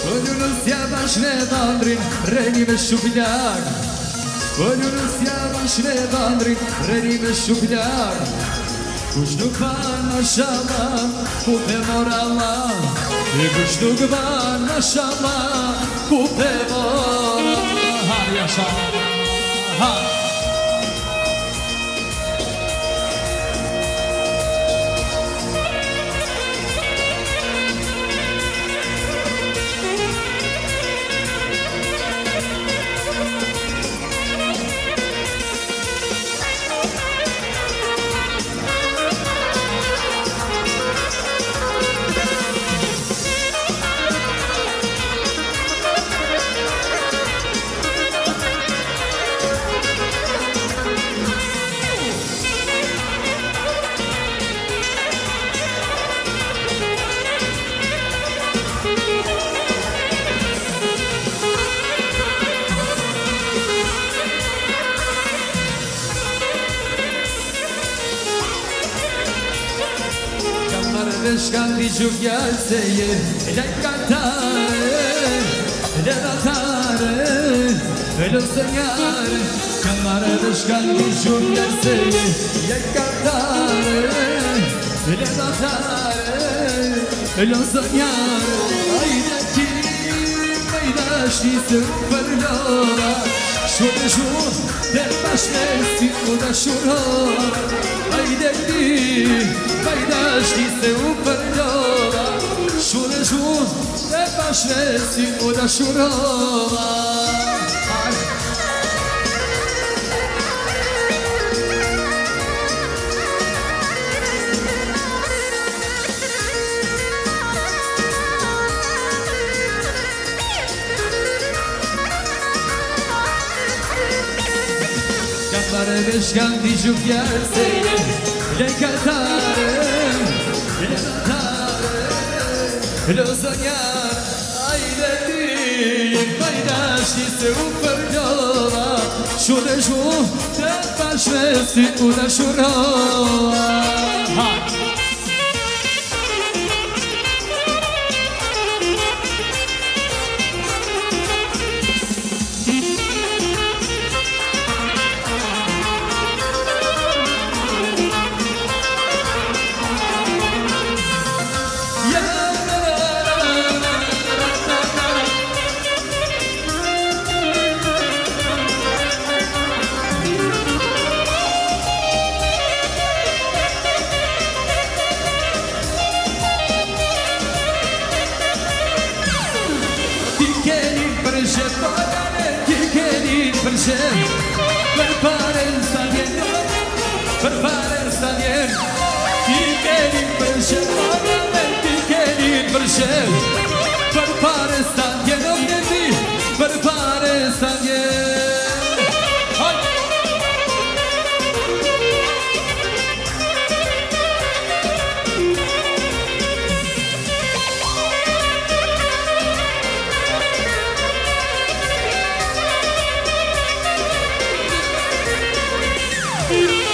Lullusja bashkë në bandrin, reni me shupiljar. Lullusja bashkë në bandrin, reni me shupiljar. Kush nuk ban mashallah, ku pe mor Allah. E kush nuk ban mashallah, ku pe mor. Ha, jasha, ha. Shkan di gjugjar se je lajkatare, levatare, lësënjare. Kamare dhe shkan di gjugjar se je lajkatare, levatare, lësënjare. Ajde ti, majdashi se përlora, shumë shumë dhe bashkë si u dashurora. Ajde ti, majdashi se u përlora, shumë shumë dhe bashkë si u dashurora. Kamare shkan di gjugjar se je lajkatare, levatare, lësënjare. Ajde ti, majdashi se u përlora, shumë shumë dhe bashkë si u dashurora. Per fare il saliente, per fare il saliente. Ti chiedi per scegliere, ti chiedi per scegliere, per fare il saliente.